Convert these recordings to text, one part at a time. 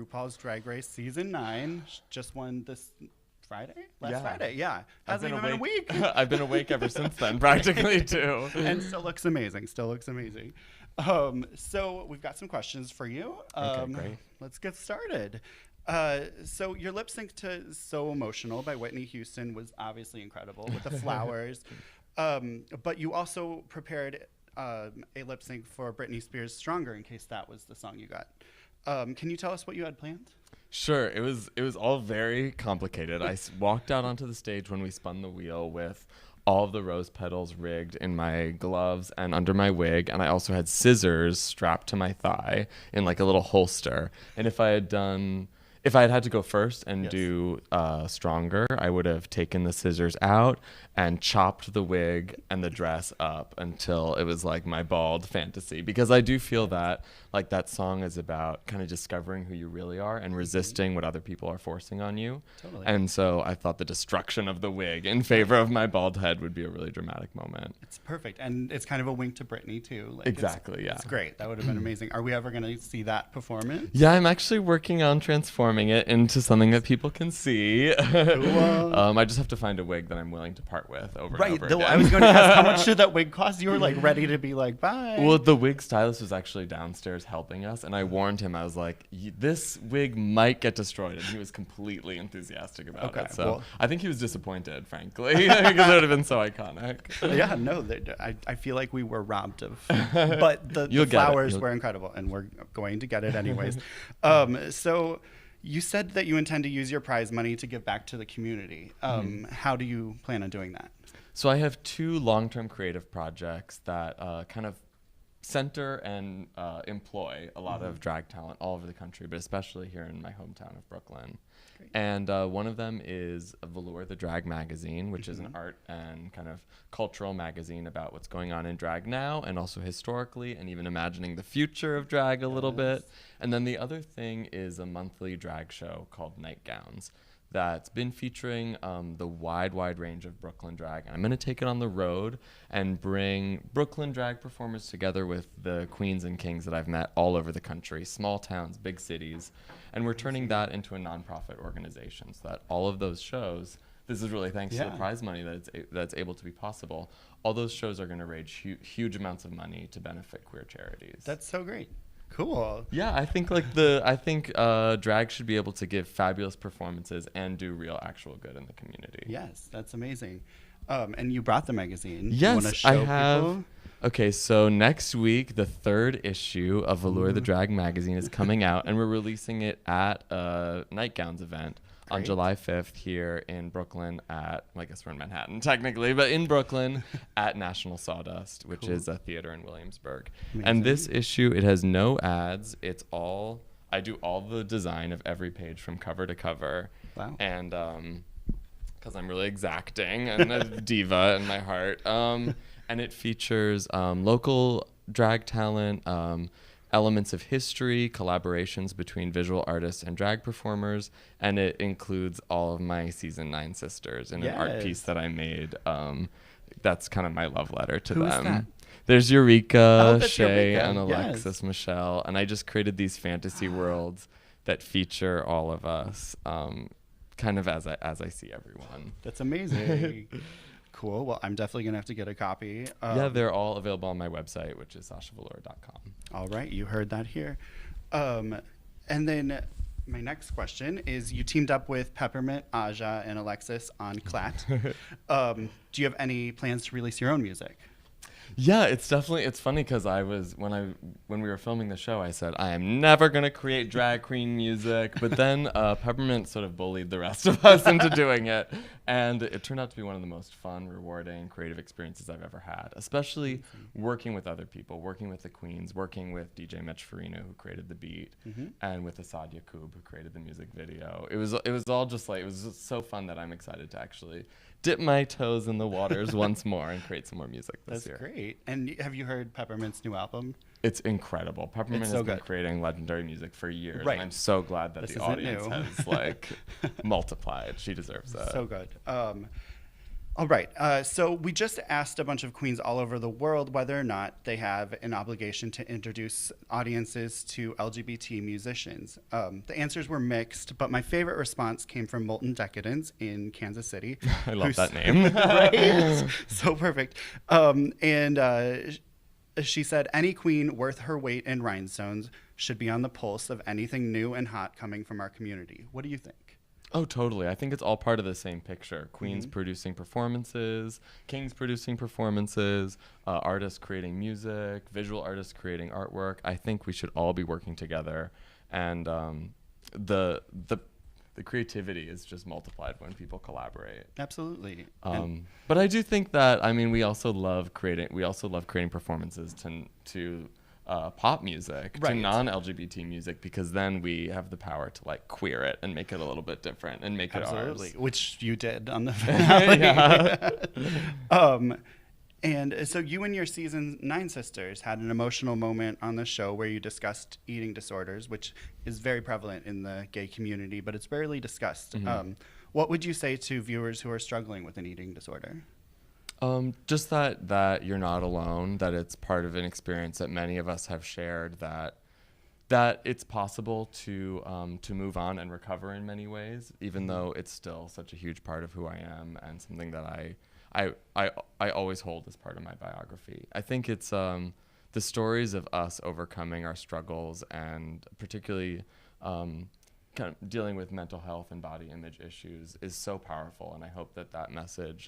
RuPaul's Drag Race Season 9. Just won this Friday? Yeah. Friday, yeah. Hasn't even been a week. I've been awake ever since then, practically, too. And still looks amazing. So we've got some questions for you. Okay, great. Let's get started. So your lip sync to So Emotional by Whitney Houston was obviously incredible with the flowers. But you also prepared a lip sync for Britney Spears' Stronger in case that was the song you got. Can you tell us what you had planned? Sure. It was all very complicated. I walked out onto the stage when we spun the wheel with all of the rose petals rigged in my gloves and under my wig, and I also had scissors strapped to my thigh in like a little holster. And if I had had to go first and do Stronger, I would have taken the scissors out and chopped the wig and the dress up until it was like my bald fantasy. Because I do feel that like that song is about kind of discovering who you really are and resisting what other people are forcing on you. Totally. And so I thought the destruction of the wig in favor of my bald head would be a really dramatic moment. It's perfect. And it's kind of a wink to Britney, too. Like Exactly, yeah. It's great. That would have been amazing. Are we ever going to see that performance? Yeah, I'm actually working on transforming it into something that people can see. Cool. I just have to find a wig that I'm willing to part with over and over again. I was going to ask, how much did that wig cost? You were like ready to be like, bye. Well, the wig stylist was actually downstairs helping us, and I warned him. I was like, this wig might get destroyed, and he was completely enthusiastic about it. So I think he was disappointed, frankly, because it would have been so iconic. Yeah, no, I feel like we were robbed of, but the flowers were incredible, and we're going to get it anyways. So you said that you intend to use your prize money to give back to the community. How do you plan on doing that? So I have 2 long-term creative projects that kind of center and employ a lot of drag talent all over the country, but especially here in my hometown of Brooklyn. Great. And one of them is Velour, the drag magazine, which is an art and kind of cultural magazine about what's going on in drag now and also historically and even imagining the future of drag a little bit. And then the other thing is a monthly drag show called Nightgowns that's been featuring the wide range of Brooklyn drag. And I'm going to take it on the road and bring Brooklyn drag performers together with the queens and kings that I've met all over the country, small towns, big cities. And we're turning that into a nonprofit organization so that all of those shows, this is really thanks to the prize money that's able to be possible, all those shows are going to raise huge amounts of money to benefit queer charities. That's so great. Cool. Yeah, I think drag should be able to give fabulous performances and do real actual good in the community. Yes, that's amazing. And you brought the magazine. Yes, you want to show I have. People? Okay, so next week, the 3rd issue of Velour the Drag magazine is coming out, and we're releasing it at a Nightgowns event on July 5th here in Brooklyn at, well, I guess we're in Manhattan technically, but in Brooklyn at National Sawdust, which is a theater in Williamsburg. Amazing. And this issue, it has no ads. I do all the design of every page from cover to cover. Wow. And because I'm really exacting and a diva in my heart. And it features local drag talent, elements of history, collaborations between visual artists and drag performers, and it includes all of my season 9 sisters in an art piece that I made. That's kind of my love letter to them. Who's that? There's Eureka, Shay, and Alexis Michelle, and I just created these fantasy worlds that feature all of us, kind of as I see everyone. That's amazing. Cool. Well, I'm definitely going to have to get a copy. Yeah, they're all available on my website, which is sashavelour.com. All right. You heard that here. And then my next question is, you teamed up with Peppermint, Aja, and Alexis on Clat. Do you have any plans to release your own music? Yeah, it's funny because when we were filming the show, I said, I am never going to create drag queen music. But then Peppermint sort of bullied the rest of us into doing it. And it turned out to be one of the most fun, rewarding, creative experiences I've ever had, especially working with other people, working with the queens, working with DJ Mitch Farina, who created the beat, and with Asad Yaqub, who created the music video. It was all just like, it was just so fun that I'm excited to actually dip my toes in the waters once more and create some more music this year. That's great. And have you heard Peppermint's new album? It's incredible. Peppermint has been creating legendary music for years, and I'm so glad that the audience has multiplied. She deserves that. So good. All right. So we just asked a bunch of queens all over the world whether or not they have an obligation to introduce audiences to LGBT musicians. The answers were mixed, but my favorite response came from Molten Decadence in Kansas City. I love that name. Right? So perfect. She said, any queen worth her weight in rhinestones should be on the pulse of anything new and hot coming from our community. What do you think? Oh, totally. I think it's all part of the same picture. Queens producing performances, kings producing performances, artists creating music, visual artists creating artwork. I think we should all be working together. And the creativity is just multiplied when people collaborate. Absolutely. But I do think that, I mean, we also love creating performances to pop music, right, to non-LGBT music, because then we have the power to like queer it and make it a little bit different and make it ours. Which you did on the finale. And so you and your season 9 sisters had an emotional moment on the show where you discussed eating disorders, which is very prevalent in the gay community, but it's rarely discussed. What would you say to viewers who are struggling with an eating disorder? Just that you're not alone, that it's part of an experience that many of us have shared, that it's possible to move on and recover in many ways, even though it's still such a huge part of who I am and something that I always hold as part of my biography. I think it's the stories of us overcoming our struggles and particularly kind of dealing with mental health and body image issues is so powerful, and I hope that message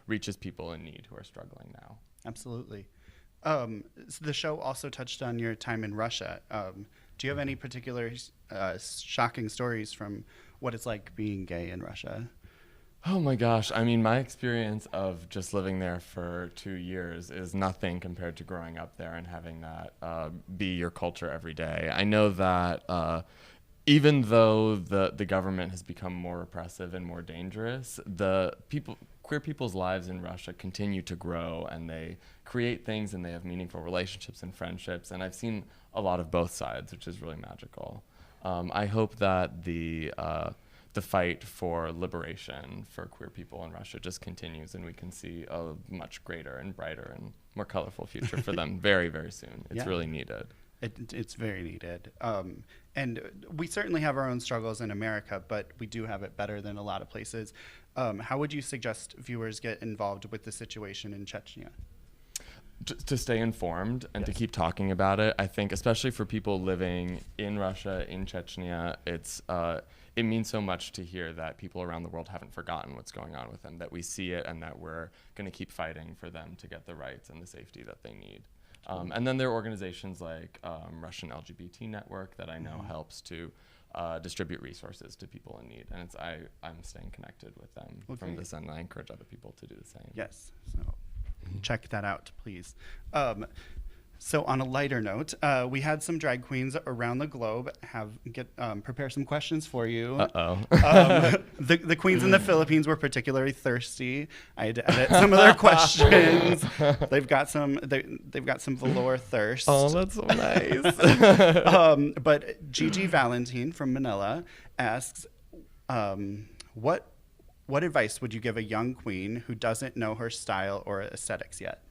reaches people in need who are struggling now. Absolutely. So the show also touched on your time in Russia. Do you have any particular shocking stories from what it's like being gay in Russia? Oh my gosh. I mean, my experience of just living there for 2 years is nothing compared to growing up there and having that be your culture every day. I know that even though the government has become more repressive and more dangerous, queer people's lives in Russia continue to grow, and they create things and they have meaningful relationships and friendships. And I've seen a lot of both sides, which is really magical. I hope that the fight for liberation for queer people in Russia just continues, and we can see a much greater and brighter and more colorful future for them very, very soon. It's really needed. It's very needed. And we certainly have our own struggles in America, but we do have it better than a lot of places. How would you suggest viewers get involved with the situation in Chechnya? To stay informed and to keep talking about it. I think especially for people living in Russia, in Chechnya, it means so much to hear that people around the world haven't forgotten what's going on with them, that we see it and that we're going to keep fighting for them to get the rights and the safety that they need. And then there are organizations like Russian LGBT Network that I know helps to distribute resources to people in need. And I'm staying connected with them from this end, and I encourage other people to do the same. Yes. So check that out, please. So on a lighter note, we had some drag queens around the globe prepare some questions for you. The queens in the Philippines were particularly thirsty. I had to edit some of their questions. They've got some velour thirst. Oh, that's so nice. But Gigi Valentine from Manila asks, what advice would you give a young queen who doesn't know her style or aesthetics yet?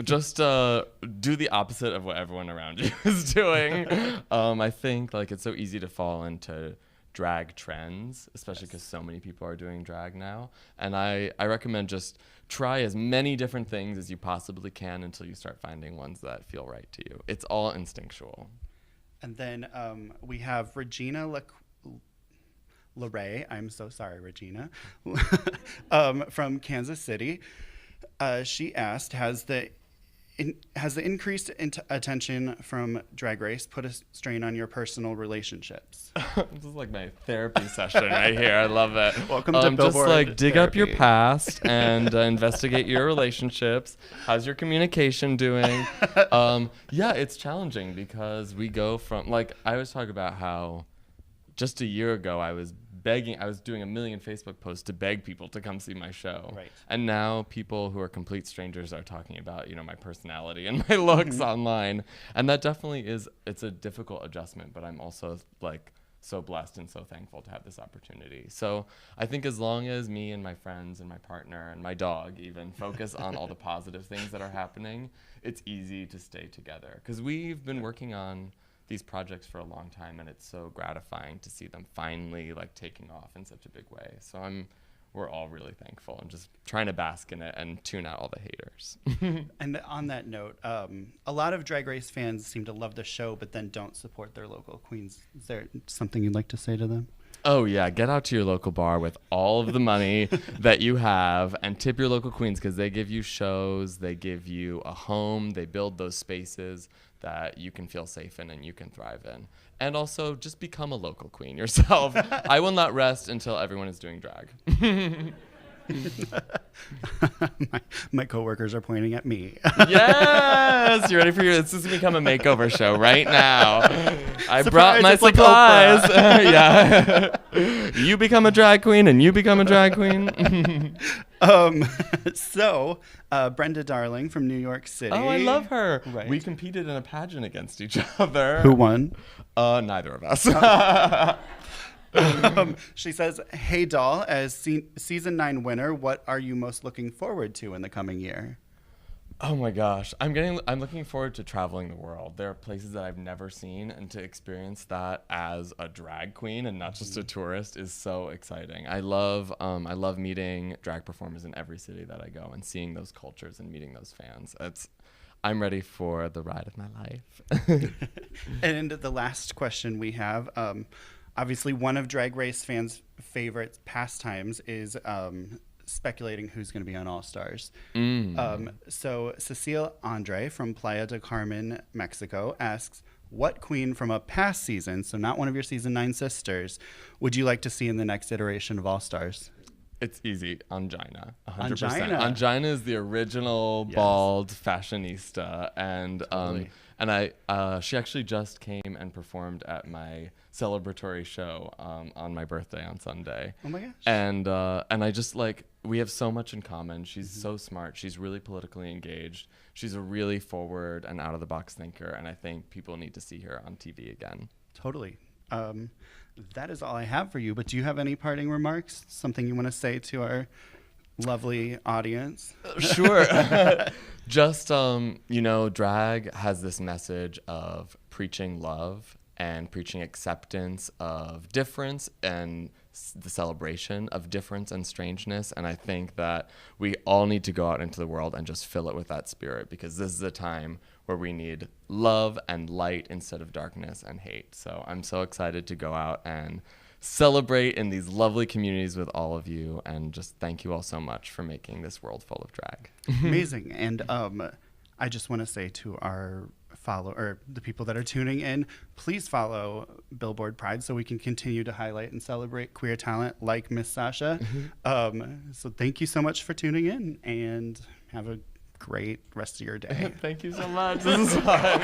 Just do the opposite of what everyone around you is doing. I think it's so easy to fall into drag trends, especially because so many people are doing drag now. And I recommend just try as many different things as you possibly can until you start finding ones that feel right to you. It's all instinctual. And then we have Regina LeRae. I'm so sorry, Regina, from Kansas City. She asked, has the increased attention from Drag Race put a strain on your personal relationships? This is like my therapy session right here. I love it. Welcome to Billboard. Just dig up your past and investigate your relationships. How's your communication doing? Yeah, it's challenging because we go from, I always talk about how just a year ago I was doing a million Facebook posts to beg people to come see my show. Right. And now people who are complete strangers are talking about, my personality and my looks online. And that definitely it's a difficult adjustment, but I'm also so blessed and so thankful to have this opportunity. So I think as long as me and my friends and my partner and my dog even focus on all the positive things that are happening, it's easy to stay together. Because we've been working on these projects for a long time, and it's so gratifying to see them finally like taking off in such a big way. So we're all really thankful and just trying to bask in it and tune out all the haters. And on that note, a lot of Drag Race fans seem to love the show, but then don't support their local queens. Is there something you'd like to say to them? Oh, yeah. Get out to your local bar with all of the money that you have and tip your local queens, because they give you shows, they give you a home, they build those spaces that you can feel safe in and you can thrive in. And also just become a local queen yourself. I will not rest until everyone is doing drag. my coworkers are pointing at me. Yes, you ready for this is to become a makeover show right now. I Surprise, brought my it's like supplies. Yeah. You become a drag queen and you become a drag queen. So Brenda Darling from New York City. Oh, I love her. Right. We competed in a pageant against each other. Who won? Neither of us. She says, "Hey doll, as season 9 winner, what are you most looking forward to in the coming year?" Oh my gosh, I'm looking forward to traveling the world. There are places that I've never seen, and to experience that as a drag queen and not just a tourist is so exciting. I love meeting drag performers in every city that I go and seeing those cultures and meeting those fans. I'm ready for the ride of my life. And the last question we have, obviously one of Drag Race fans' favorite pastimes is speculating who's going to be on All Stars. So Cecile Andre from Playa del Carmen, Mexico asks, what queen from a past season, so not one of your season 9 sisters, would you like to see in the next iteration of All Stars? It's easy. Angina. 100%. Angina. Angina is the original bald fashionista. And Totally. she actually just came and performed at my celebratory show on my birthday on Sunday. Oh my gosh. And I just we have so much in common. She's so smart. She's really politically engaged. She's a really forward and out of the box thinker. And I think people need to see her on TV again. Totally. That is all I have for you, but do you have any parting remarks? Something you want to say to our lovely audience? Sure. Just, drag has this message of preaching love and preaching acceptance of difference and the celebration of difference and strangeness. And I think that we all need to go out into the world and just fill it with that spirit, because this is a time where we need love and light instead of darkness and hate. So I'm so excited to go out and celebrate in these lovely communities with all of you, and just thank you all so much for making this world full of drag. Amazing. And I just want to say to our the people that are tuning in, please follow Billboard Pride so we can continue to highlight and celebrate queer talent like Miss Sasha. So thank you so much for tuning in, and have a great rest of your day. Thank you so much. This is fun.